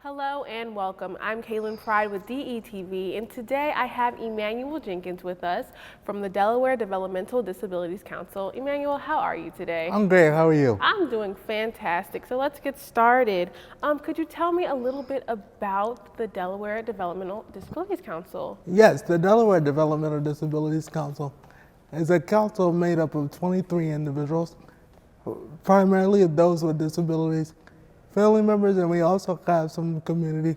Hello and welcome. I'm Kayla Pride with DETV, and today I have Emmanuel Jenkins with us from the Delaware Developmental Disabilities Council. Emmanuel, how are you today? I'm great. How are you? I'm doing fantastic. So let's get started. Could you tell me a little bit about the Delaware Developmental Disabilities Council? Yes, the Delaware Developmental Disabilities Council is a council made up of 23 individuals, primarily those with disabilities, family members, and we also have some community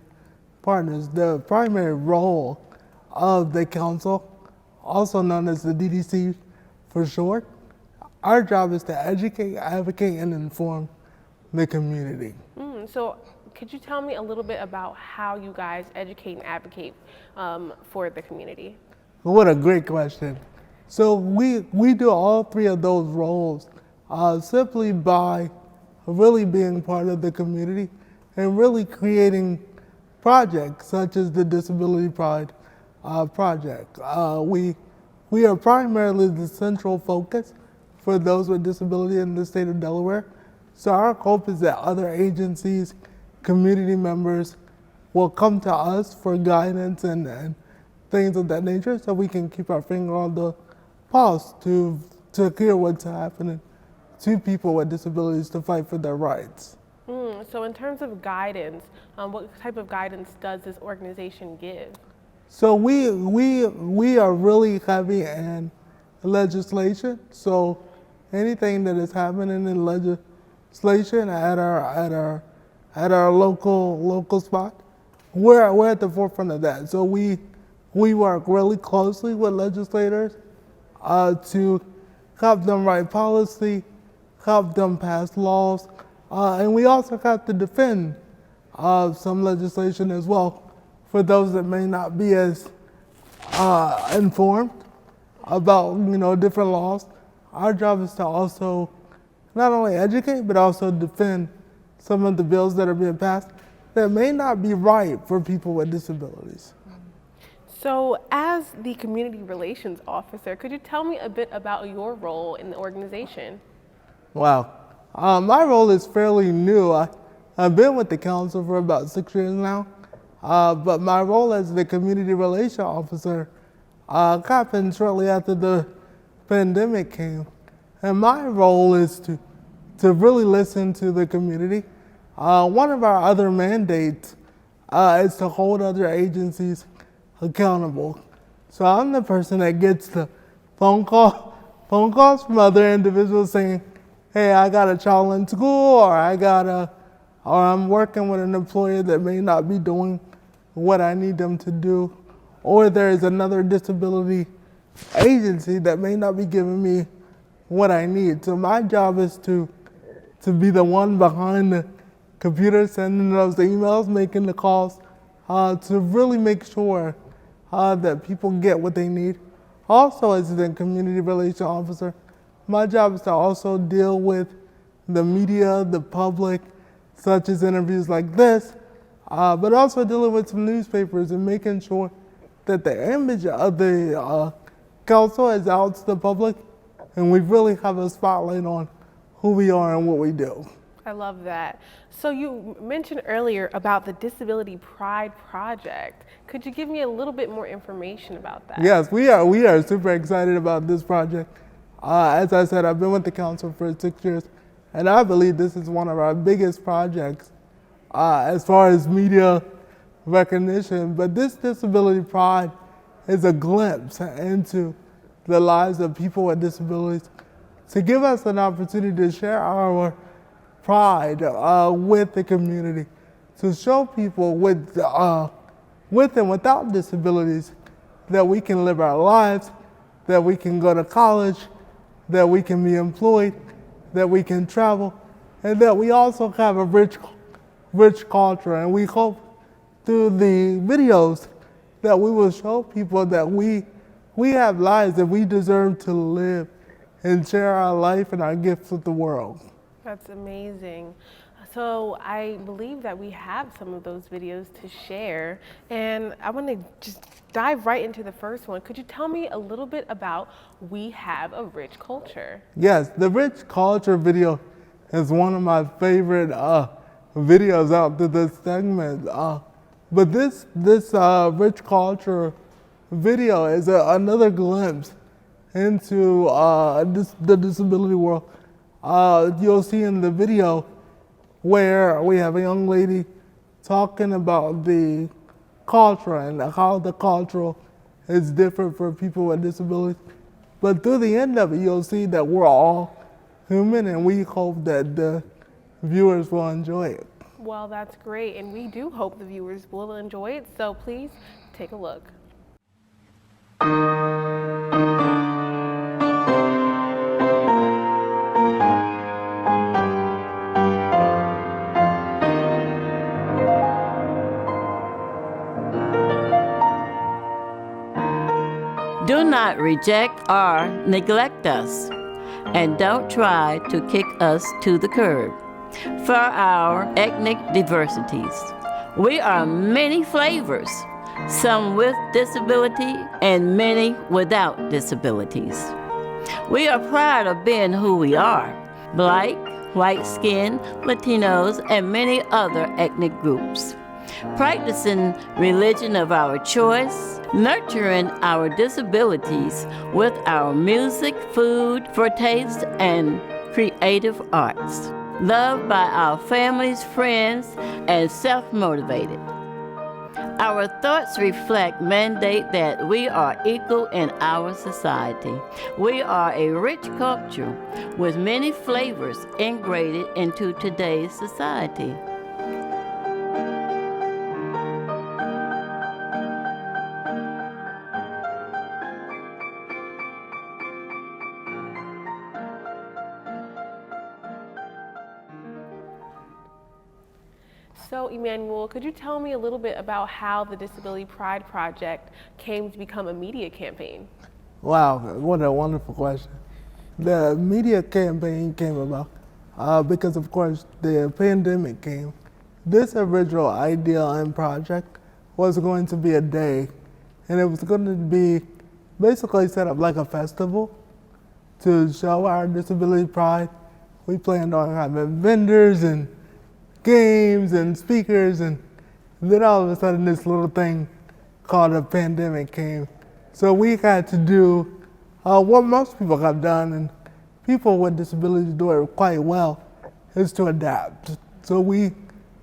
partners. The primary role of the council, also known as the DDC for short, our job is to educate, advocate, and inform the community. So could you tell me a little bit about how you guys educate and advocate for the community? What a great question. So we do all three of those roles simply by really being part of the community and really creating projects such as the Disability Pride project. We are primarily the central focus for those with disability in the state of Delaware. So our hope is that other agencies, community members will come to us for guidance and things of that nature so we can keep our finger on the pulse to hear what's happening to people with disabilities to fight for their rights. So in terms of guidance, what type of guidance does this organization give? So we are really heavy in legislation. So anything that is happening in legislation at our local spot, we're at the forefront of that. So we work really closely with legislators to help them write policy, help them pass laws, and we also have to defend some legislation as well for those that may not be as informed about different laws. Our job is to also not only educate but also defend some of the bills that are being passed that may not be right for people with disabilities. So as the community relations officer, could you tell me a bit about your role in the organization? Wow. My role is fairly new. I've been with the council for about 6 years now, but my role as the community relations officer happened shortly after the pandemic came. And my role is to really listen to the community. One of our other mandates is to hold other agencies accountable. So I'm the person that gets the phone calls from other individuals saying, hey, I got a child in school, or I'm working with an employer that may not be doing what I need them to do, or there's another disability agency that may not be giving me what I need. So my job is to be the one behind the computer, sending those emails, making the calls, to really make sure that people get what they need. Also, as the community relations officer, my job is to also deal with the media, the public, such as interviews like this, but also dealing with some newspapers and making sure that the image of the council is out to the public, and we really have a spotlight on who we are and what we do. I love that. So you mentioned earlier about the Disability Pride project. Could you give me a little bit more information about that? Yes, we are super excited about this project. As I said, I've been with the council for 6 years, and I believe this is one of our biggest projects as far as media recognition. But this Disability Pride is a glimpse into the lives of people with disabilities to give us an opportunity to share our pride with the community, to show people with and without disabilities that we can live our lives, that we can go to college, that we can be employed, that we can travel, and that we also have a rich culture. And we hope through the videos that we will show people that we have lives that we deserve to live and share our life and our gifts with the world. That's amazing. So I believe that we have some of those videos to share, and I want to just dive right into the first one. Could you tell me a little bit about We Have a Rich Culture? Yes, the rich culture video is one of my favorite videos out to this segment. But this rich culture video is another glimpse into the disability world. You'll see in the video where we have a young lady talking about the culture and how the culture is different for people with disabilities. But through the end of it, you'll see that we're all human, and we hope that the viewers will enjoy it. Well, that's great, and we do hope the viewers will enjoy it, so please take a look. Do not reject or neglect us, and don't try to kick us to the curb. For our ethnic diversities, we are many flavors, some with disability and many without disabilities. We are proud of being who we are: Black, white skin, Latinos, and many other ethnic groups. Practicing religion of our choice, nurturing our disabilities with our music, food for taste, and creative arts. Loved by our families, friends, and self-motivated. Our thoughts reflect mandate that we are equal in our society. We are a rich culture with many flavors integrated into today's society. So, Emmanuel, could you tell me a little bit about how the Disability Pride Project came to become a media campaign? Wow, what a wonderful question. The media campaign came about because, of course, the pandemic came. This original idea and project was going to be a day, and it was going to be basically set up like a festival to show our disability pride. We planned on having vendors and games and speakers, and then all of a sudden this little thing called a pandemic came. So we had to do what most people have done, and people with disabilities do it quite well, is to adapt. So we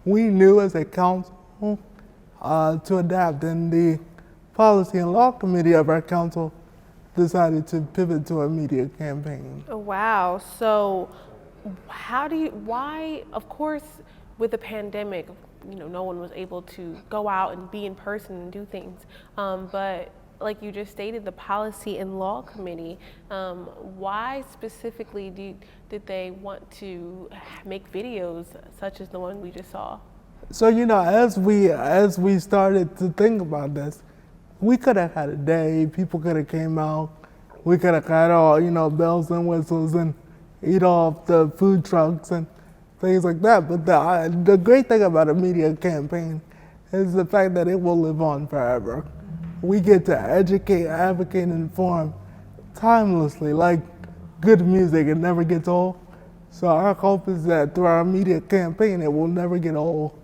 knew as a council to adapt, and the policy and law committee of our council decided to pivot to a media campaign. Oh, wow. So why, of course, with the pandemic, no one was able to go out and be in person and do things. But like you just stated, the policy and law committee, why specifically did they want to make videos such as the one we just saw? So, as we started to think about this, we could have had a day, people could have came out, we could have had all, bells and whistles and eat off the food trucks and things like that. But the great thing about a media campaign is the fact that it will live on forever. We get to educate, advocate, and inform timelessly, like good music. It never gets old. So our hope is that through our media campaign, it will never get old,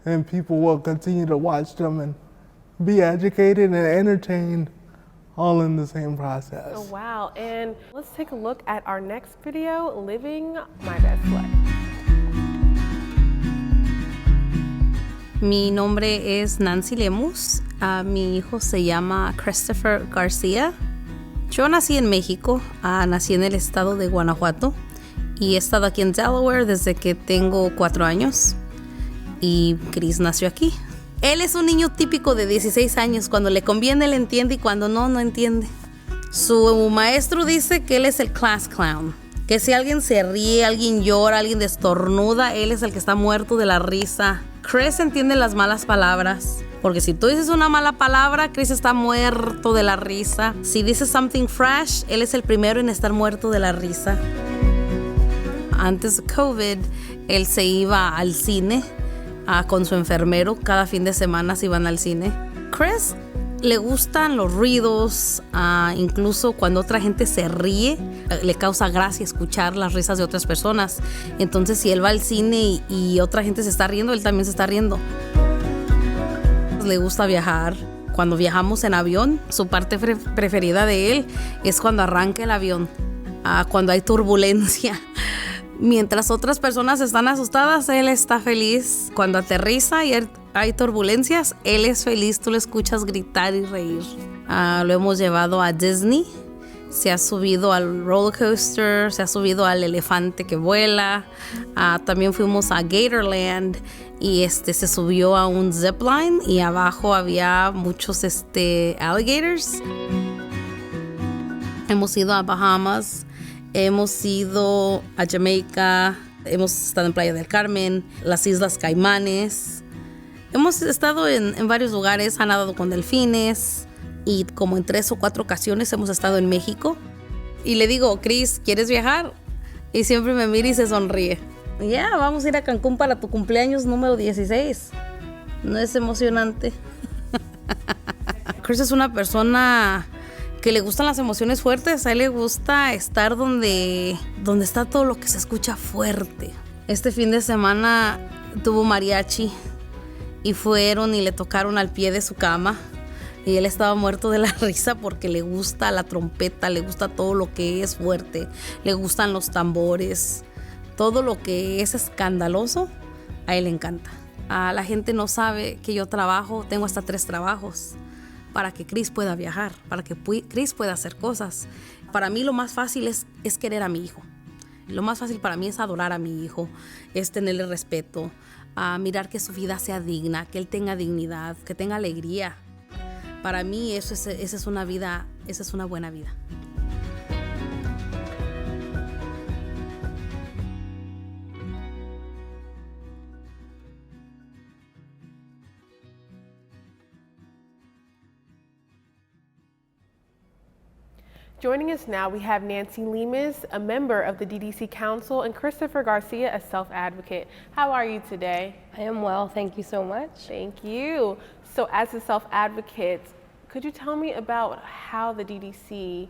and people will continue to watch them and be educated and entertained all in the same process. Oh, wow. And let's take a look at our next video, Living My Best Life. Mi nombre es Nancy Lemus. Mi hijo se llama Christopher García. Yo nací en México, nací en el estado de Guanajuato y he estado aquí en Delaware desde que tengo 4 años. Y Chris nació aquí. Él es un niño típico de 16 años. Cuando le conviene, le entiende, y cuando no, no entiende. Su maestro dice que él es el class clown. Que si alguien se ríe, alguien llora, alguien destornuda, él es el que está muerto de la risa. Chris entiende las malas palabras, porque si tú dices una mala palabra, Chris está muerto de la risa. Si dices something fresh, él es el primero en estar muerto de la risa. Antes de COVID, él se iba al cine con su enfermero. Cada fin de semana se iban al cine. Chris Le gustan los ruidos, incluso cuando otra gente se ríe, le causa gracia escuchar las risas de otras personas. Entonces, si él va al cine y otra gente se está riendo, él también se está riendo. Le gusta viajar. Cuando viajamos en avión, su parte preferida de él es cuando arranca el avión, cuando hay turbulencia. Mientras otras personas están asustadas, él está feliz. Cuando aterriza y hay turbulencias, él es feliz. Tú lo escuchas gritar y reír. Lo hemos llevado a Disney. Se ha subido al roller coaster, se ha subido al elefante que vuela. También fuimos a Gatorland y se subió a un zipline y abajo había muchos alligators. Hemos ido a Bahamas. Hemos ido a Jamaica, hemos estado en Playa del Carmen, las Islas Caimanes. Hemos estado en varios lugares, ha nadado con delfines y como en 3 o 4 ocasiones hemos estado en México. Y le digo, Chris, ¿quieres viajar? Y siempre me mira y se sonríe. Ya, vamos a ir a Cancún para tu cumpleaños número 16. ¿No es emocionante? Chris es una persona que le gustan las emociones fuertes. A él le gusta estar donde está todo lo que se escucha fuerte. Este fin de semana tuvo mariachi y fueron y le tocaron al pie de su cama y él estaba muerto de la risa porque le gusta la trompeta, le gusta todo lo que es fuerte, le gustan los tambores, todo lo que es escandaloso, a él le encanta. La gente no sabe que yo tengo hasta 3 trabajos. Para que Chris pueda viajar, para que Chris pueda hacer cosas. Para mí lo más fácil es querer a mi hijo. Lo más fácil para mí es adorar a mi hijo, es tenerle respeto, mirar que su vida sea digna, que él tenga dignidad, que tenga alegría. Para mí esa es una vida, esa es una buena vida. Joining us now, we have Nancy Lemus, a member of the DDC Council, and Christopher Garcia, a self-advocate. How are you today? I am well, thank you so much. Thank you. So as a self-advocate, could you tell me about how the DDC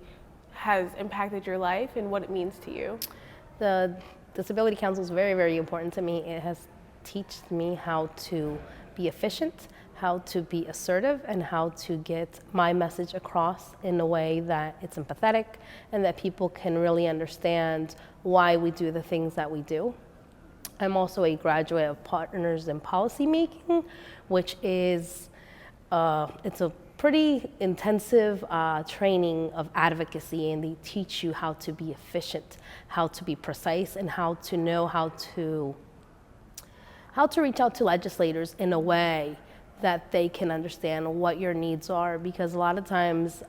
has impacted your life and what it means to you? The Disability Council is very, very important to me. It has taught me how to be efficient, how to be assertive, and how to get my message across in a way that it's empathetic and that people can really understand why we do the things that we do. I'm also a graduate of Partners in Policy Making, which is it's a pretty intensive training of advocacy, and they teach you how to be efficient, how to be precise, and how to know how to reach out to legislators in a way that they can understand what your needs are, because a lot of times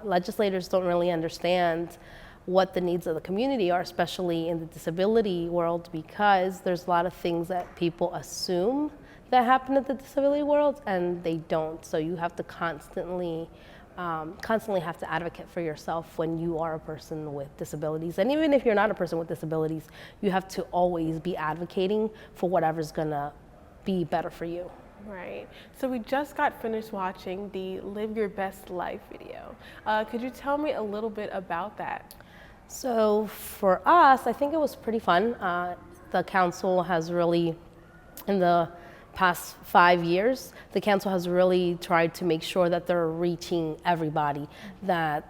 legislators don't really understand what the needs of the community are, especially in the disability world, because there's a lot of things that people assume that happen in the disability world and they don't. So you have to constantly have to advocate for yourself when you are a person with disabilities. And even if you're not a person with disabilities, you have to always be advocating for whatever's gonna be better for you. Right. So we just got finished watching the Live Your Best Life video. Could you tell me a little bit about that? So for us, I think it was pretty fun. The council has really, in the past 5 years, the council has really tried to make sure that they're reaching everybody, that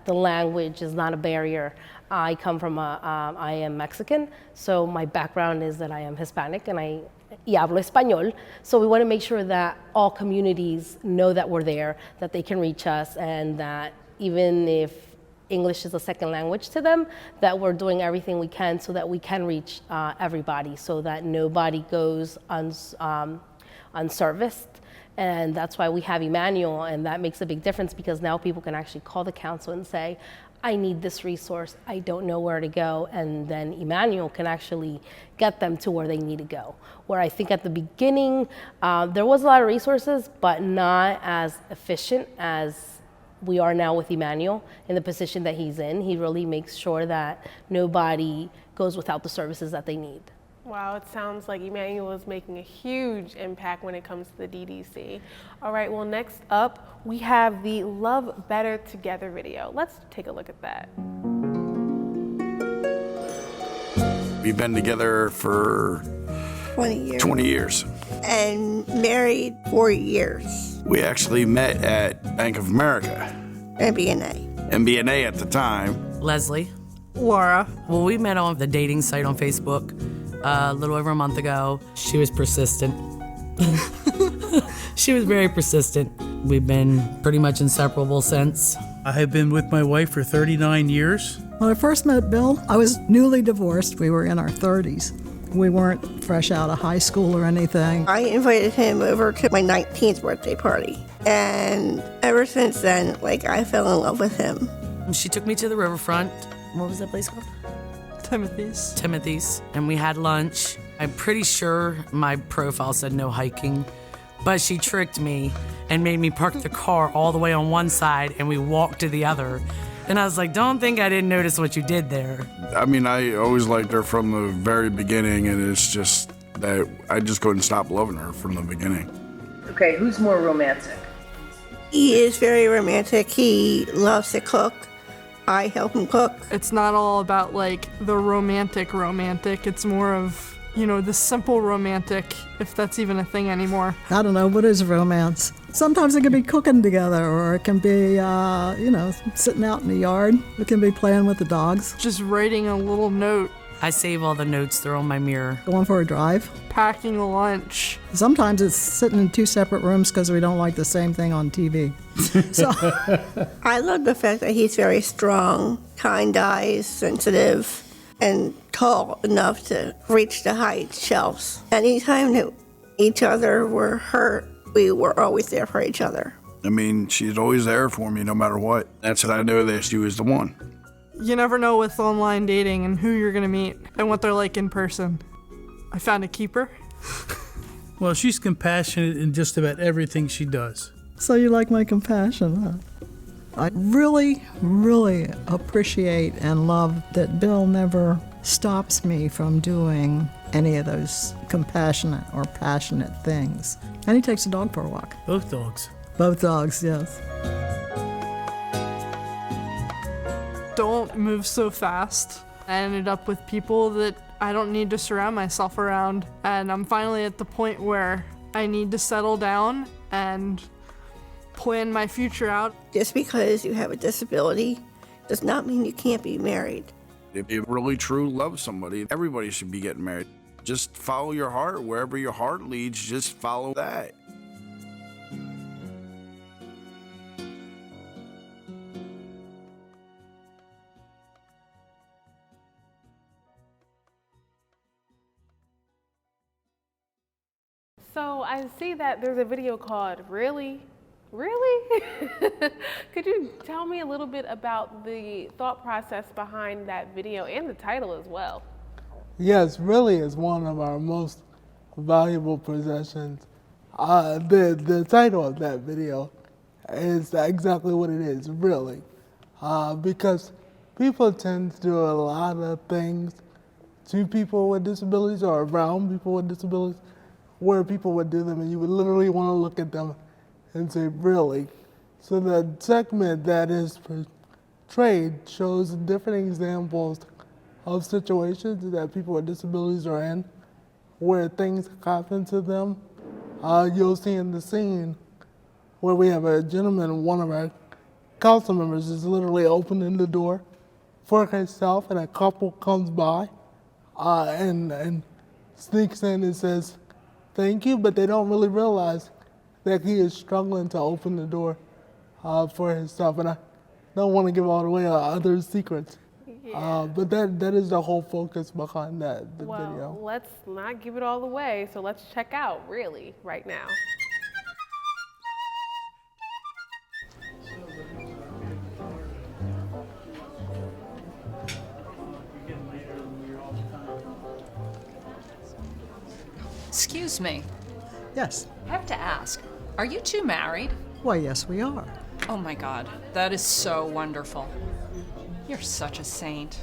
the language is not a barrier. I come from I am Mexican, so my background is that I am Hispanic and y hablo español. So we want to make sure that all communities know that we're there, that they can reach us, and that even if English is a second language to them, that we're doing everything we can so that we can reach everybody, so that nobody goes unserviced. And that's why we have Emmanuel, and that makes a big difference, because now people can actually call the council and say, I need this resource, I don't know where to go, and then Emmanuel can actually get them to where they need to go. Where I think at the beginning, there was a lot of resources, but not as efficient as we are now with Emmanuel in the position that he's in. He really makes sure that nobody goes without the services that they need. Wow, it sounds like Emmanuel is making a huge impact when it comes to the DDC. All right, well, next up, we have the Love Better Together video. Let's take a look at that. We've been together for 20 years. 20 years. And married 4 years. We actually met at Bank of America. MBNA at the time. Leslie. Laura. Well, we met on the dating site on Facebook a little over a month ago. She was persistent. She was very persistent. We've been pretty much inseparable since. I have been with my wife for 39 years. When I first met Bill, I was newly divorced. We were in our 30s. We weren't fresh out of high school or anything. I invited him over to my 19th birthday party. And ever since then, I fell in love with him. She took me to the riverfront. What was that place called? Timothy's. And we had lunch. I'm pretty sure my profile said no hiking, but she tricked me and made me park the car all the way on one side and we walked to the other. And I was like, don't think I didn't notice what you did there. I mean, I always liked her from the very beginning, and it's just that I just couldn't stop loving her from the beginning. Okay, who's more romantic? He is very romantic. He loves to cook. I help him cook. It's not all about the romantic. It's more of, the simple romantic, if that's even a thing anymore. I don't know, what is romance? Sometimes it can be cooking together, or it can be, sitting out in the yard. It can be playing with the dogs. Just writing a little note. I save all the notes, they're on my mirror. Going for a drive. Packing a lunch. Sometimes it's sitting in 2 separate rooms because we don't like the same thing on TV. So I love the fact that he's very strong, kind eyes, sensitive, and tall enough to reach the high shelves. Anytime that each other were hurt, we were always there for each other. I mean, she's always there for me no matter what. That's how I know that she was the one. You never know with online dating and who you're going to meet and what they're like in person. I found a keeper. Well, she's compassionate in just about everything she does. So you like my compassion, huh? I really, really appreciate and love that Bill never stops me from doing any of those compassionate or passionate things. And he takes the dog for a walk. Both dogs. Both dogs, yes. Don't move so fast. I ended up with people that I don't need to surround myself around. And I'm finally at the point where I need to settle down and plan my future out. Just because you have a disability does not mean you can't be married. If you really true love somebody, everybody should be getting married. Just follow your heart. Wherever your heart leads, just follow that. So I see that there's a video called Really? Really? Could you tell me a little bit about the thought process behind that video and the title as well? Yes, really is one of our most valuable possessions. The title of that video is exactly what it is, really. Because people tend to do a lot of things to people with disabilities or around people with disabilities where people would do them and you would literally want to look at them and say, really? So the segment that is portrayed shows different examples of situations that people with disabilities are in where things happen to them. You'll see in the scene where we have a gentleman, one of our council members is literally opening the door for himself and a couple comes by and sneaks in and says, thank you, but they don't really realize that he is struggling to open the door for himself. And I don't want to give all away other secrets, but that is the whole focus behind the video. Well, let's not give it all away, so let's check out Really right now. Excuse me. Yes. I have to ask, are you two married? Why, yes, we are. Oh my God, that is so wonderful. You're such a saint.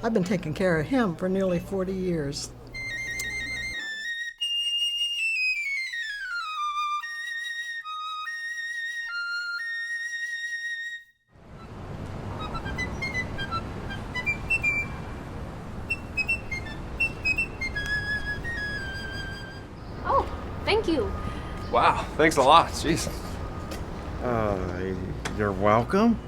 I've been taking care of him for nearly 40 years. Thank you. Wow, thanks a lot. Jeez. You're welcome.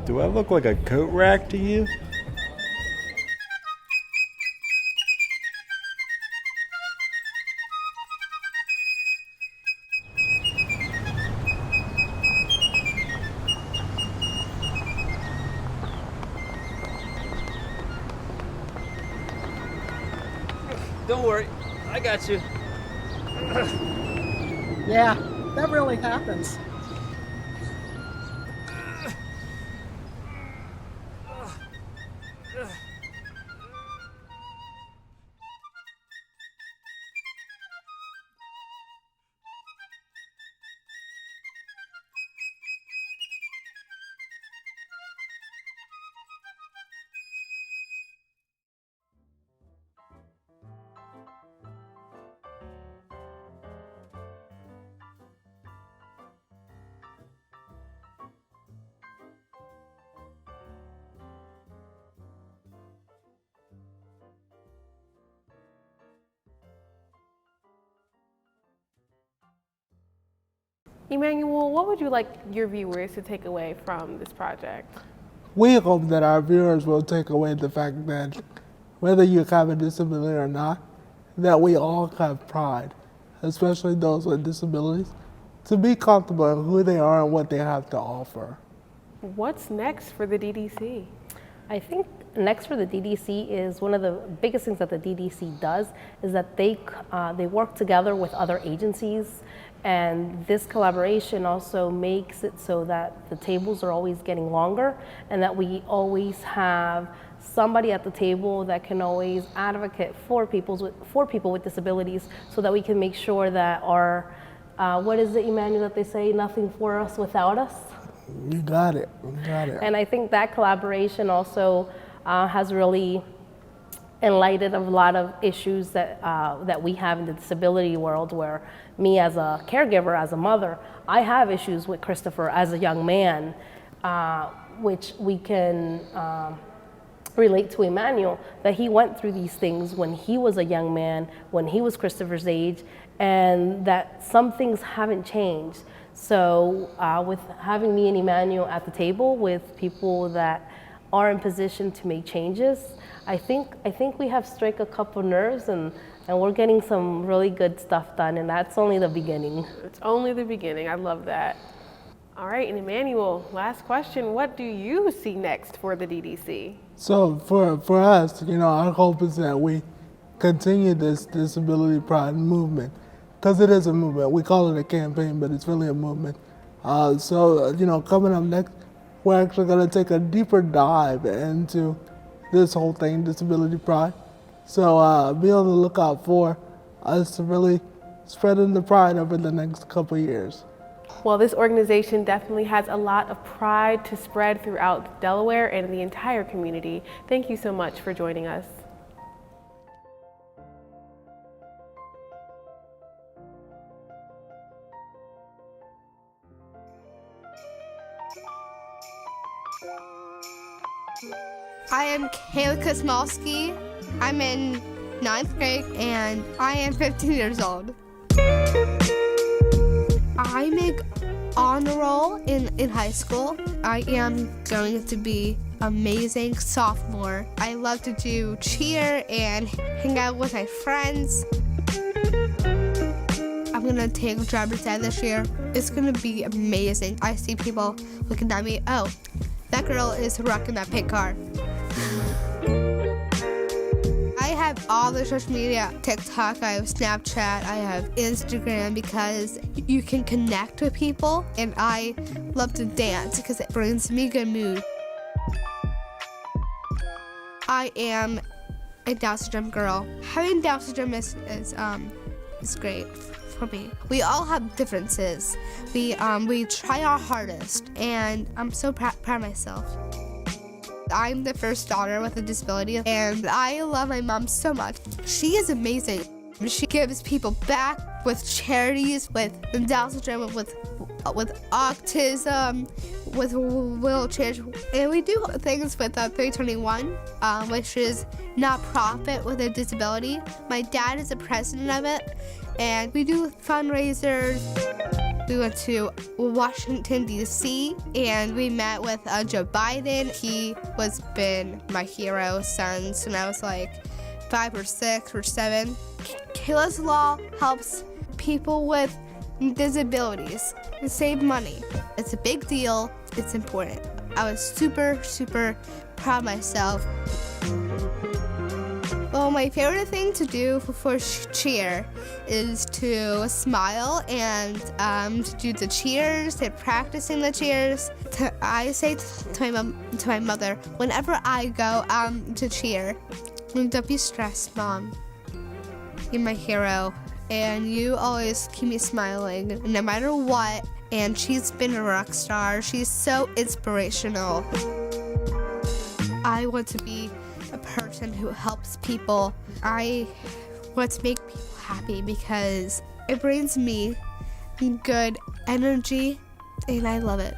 Do I look like a coat rack to you? Don't worry, I got you. Yeah, that really happens. Emmanuel, what would you like your viewers to take away from this project? We hope that our viewers will take away the fact that whether you have a disability or not, that we all have pride, especially those with disabilities, to be comfortable in who they are and what they have to offer. What's next for the DDC? I think next for the DDC is one of the biggest things that the DDC does is that they work together with other agencies, and this collaboration also makes it so that the tables are always getting longer and that we always have somebody at the table that can always advocate for people with disabilities, so that we can make sure that our, what is it, Emmanuel, that they say, nothing for us without us? You got it, you got it. And I think that collaboration also has really enlightened a lot of issues that we have in the disability world, where me as a caregiver, as a mother, I have issues with Christopher as a young man, which we can relate to Emmanuel, that he went through these things when he was a young man, when he was Christopher's age, and that some things haven't changed. So with having me and Emmanuel at the table with people that are in position to make changes, I think we have struck a couple nerves, and we're getting some really good stuff done, and that's only the beginning. It's only the beginning. I love that. All right, and Emmanuel, last question. What do you see next for the DDC? So for us, our hope is that we continue this disability pride movement, because it is a movement. We call it a campaign, but it's really a movement. Coming up next, we're actually going to take a deeper dive into this whole thing, disability pride. So be on the lookout for us to really spreading the pride over the next couple of years. Well, this organization definitely has a lot of pride to spread throughout Delaware and the entire community. Thank you so much for joining us. I am Kayla Kosmolsky. I'm in 9th grade and I am 15 years old. I make honor roll in high school. I am going to be amazing sophomore. I love to do cheer and hang out with my friends. I'm gonna take driver's ed this year. It's gonna be amazing. I see people looking at me, oh, that girl is rocking that pink car. I have all the social media, TikTok, I have Snapchat, I have Instagram, because you can connect with people, and I love to dance because it brings me good mood. I am a Down syndrome girl. Having Down syndrome is great for me. We all have differences. We try our hardest, and I'm so proud of myself. I'm the first daughter with a disability, and I love my mom so much. She is amazing. She gives people back with charities, with Down syndrome, with autism, with wheelchairs. And we do things with 321, which is nonprofit with a disability. My dad is the president of it, and we do fundraisers. We went to Washington, D.C., and we met with Joe Biden. He was been my hero since when I was like 5 or 6 or 7. Kayla's Law helps people with disabilities and save money. It's a big deal. It's important. I was super, super proud of myself. Well, my favorite thing to do for cheer is to smile and to do the cheers and practicing the cheers. I say to my mother, whenever I go to cheer, don't be stressed, Mom. You're my hero, and you always keep me smiling no matter what. And she's been a rock star. She's so inspirational. I want to be a person who helps people. I want to make people happy because it brings me good energy, and I love it.